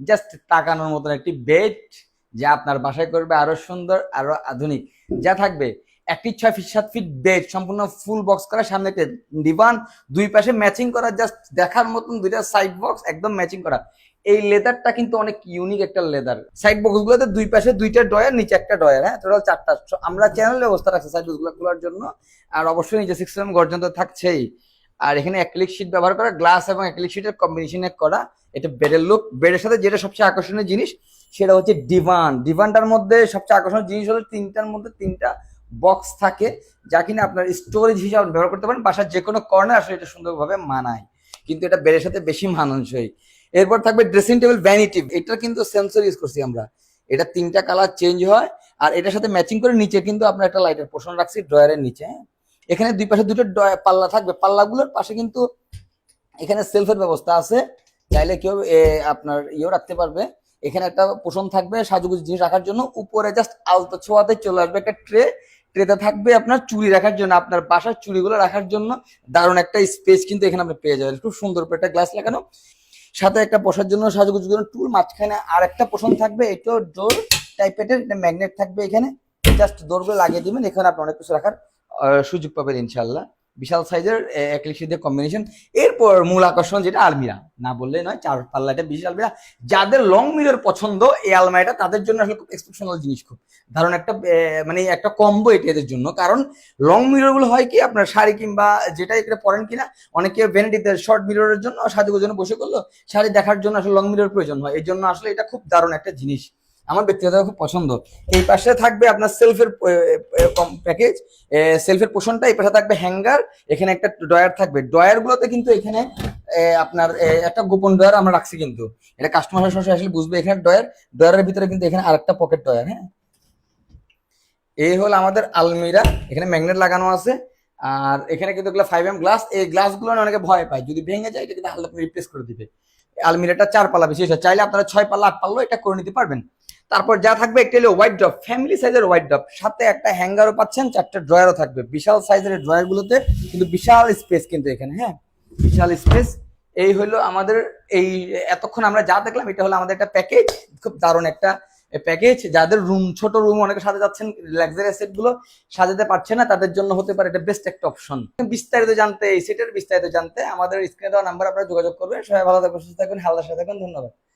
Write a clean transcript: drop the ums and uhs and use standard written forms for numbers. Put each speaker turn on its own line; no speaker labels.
Just তাকানোর মতন একটি বেড, যা আপনার বাসায় করবে আরো সুন্দর আরো আধুনিক। যা থাকবে একটি 6 ফিট 7 ফিট বেড, সম্পূর্ণ ফুল বক্স করা, সামনে একটা ডিভান, দুই পাশে ম্যাচিং করা, জাস্ট দেখার মতন দুইটা সাইড বক্স একদম ম্যাচিং করা। এই লেদারটা কিন্তু অনেক ইউনিক একটা লেদার। সাইড বক্স গুলোতে দুই পাশে দুইটা ডয়ার, নিচে একটা ডয়ার, হ্যাঁ, টোটাল 4টা। আমরা চ্যানেল ব্যবস্থা রাখছি সাইড বক্স গুলো খোলার জন্য। আর অবশ্যই নিচে 6mm গর্জন তো থাকছেই। আর এখানে অ্যাক্রিলিক শীট ব্যবহার করা, গ্লাস এবং অ্যাক্রিলিক শীটের কম্বিনেশনে করা। এটা বেডের লুক। বেডের সাথে যেটা সবচেয়ে আকর্ষণীয় জিনিস সেটা হচ্ছে ডিভান। ডিভানটার মধ্যে সবচেয়ে আকর্ষণীয় জিনিস হলো তিনটার মধ্যে তিনটা বক্স থাকে, যা কিনা আপনার স্টোরেজ হিসাবে ব্যবহার করতে পারেন। বাসার যে কোনো কর্নার আসলে এটা সুন্দরভাবে মানায়, কিন্তু এটা বেডের সাথে বেশি মানানসই। এরপর থাকবে ড্রেসিং টেবিল ভ্যানিটি। এটা কিন্তু সেন্সর ইউজ করছি আমরা। এটা তিনটা কালার চেঞ্জ হয়। আর এটার সাথে ম্যাচিং করে নিচে কিন্তু আপনার একটা লাইটের পোর্শন রাখছি ড্রয়ারের নিচে। এখানে দুই পাশে দুটো পাল্লা থাকবে, পাল্লাগুলোর পাশে কিন্তু এখানে সেলফের ব্যবস্থা আছে, চাইলে কেউ আপনার ইয়েও রাখতে পারবে। এখানে একটা পোষণ থাকবে সাজুগুজু জিনিস রাখার জন্য। উপরে জাস্ট আলতো ছোঁয়াতে চলে আসবে একটা ট্রে। ট্রেতে থাকবে আপনার চুড়ি রাখার জন্য, আপনার বাসার চুড়িগুলো রাখার জন্য দারুণ একটা স্পেস কিন্তু এখানে আপনি পেয়ে যাবেন। খুব সুন্দর করে একটা গ্লাস লাগানো, সাথে একটা বসার জন্য সাজুগুজুর জন্য টুল, মাঝখানে আর একটা পোষণ থাকবে, এটাও ডোর টাইপের, ম্যাগনেট থাকবে এখানে। জাস্ট ডোরগুলো লাগিয়ে দিবেন, এখানে আপনি অনেক কিছু রাখার সুযোগ পাবেন ইনশাল্লাহ। বিশাল সাইজের অ্যাক্রিলিক শীটের কম্বিনেশন। এরপর মূল আকর্ষণ যেটা আলমিরা, না বললেই নয়, 4 পাল্লা একটা বিশাল আলমিরা। যাদের লং মিরর পছন্দ এই আলমারিটা, তাদের জন্য আসলে খুব এক্সেপশনাল জিনিস, খুব দারুণ একটা মানে একটা কম্বো এটা এদের জন্য। কারণ লং মিরর গুলো হয় কি আপনার শাড়ি কিংবা যেটা এখানে পরেন কিনা, অনেকে ভ্যানিটিতে শর্ট মিররের জন্য সাজুগুজুর জন্য বসে করলো, শাড়ি দেখার জন্য আসলে লং মিরর প্রয়োজন হয়। এই জন্য আসলে এটা খুব দারুণ একটা জিনিস, আমার ব্যক্তিগত খুব পছন্দ। এই পাশে থাকবে আপনার সেলফের প্যাকেজ, সেলফের পোষণটা। এই পাশে থাকবে হ্যাঙ্গার, এখানে একটা ড্রয়ার থাকবে। ড্রয়ার গুলোতে কিন্তু এখানে আপনার একটা গোপন ড্রয়ার আমরা রাখছি, কিন্তু এটা কাস্টমার সরাসরি আসলে বুঝবে। এখানে ড্রয়ারের ভিতরে কিন্তু এখানে আরেকটা পকেট ড্রয়ার, হ্যাঁ। এই হলো আমাদের আলমিরা, এখানে ম্যাগনেট লাগানো আছে। আর এখানে কিন্তু এগুলো 5mm গ্লাস। এই গ্লাসগুলো অনেকে ভয় পায়, যদি ভেঙে যায় এটা কিন্তু আলাদা রিপ্লেস করে দিবে। আলমিরাটা 4 পাল্লা বিশিষ্ট, চাইলে আপনারা 6 পাল্লা 8 পাল্লা এটা করে নিতে পারবেন। তারপর যা থাকবে একটা হলো হোয়াইট ড্রপ, ফ্যামিলি সাইজের হোয়াইট ড্রপ, সাথে একটা হ্যাঙ্গারও পাচ্ছেন, 4টা ড্রয়ারও থাকবে। বিশাল সাইজের ড্রয়ার গুলোতে কিন্তু বিশাল স্পেস কিন্তু এখানে, হ্যাঁ, বিশাল স্পেস। এই হলো আমাদের এই এতক্ষণ আমরা যা দেখলাম, এটা হলো আমাদের একটা প্যাকেজ, খুব দারুণ একটা প্যাকেজ। যাদের রুম ছোট, রুম অনেকে সাজাতে যাচ্ছেন, লাক্সারি সেট গুলো সাজাতে পারছে না, তাদের জন্য হতে পারে এটা বেস্ট একটা অপশন। বিস্তারিত জানতে, এই সেটের বিস্তারিত জানতে আমাদের স্ক্রিনে দেওয়া নাম্বার আপনারা যোগাযোগ করবেন। সবাই ভালো থাকবেন, সুস্থ থাকবেন, হালদার সাথে থাকবেন। ধন্যবাদ।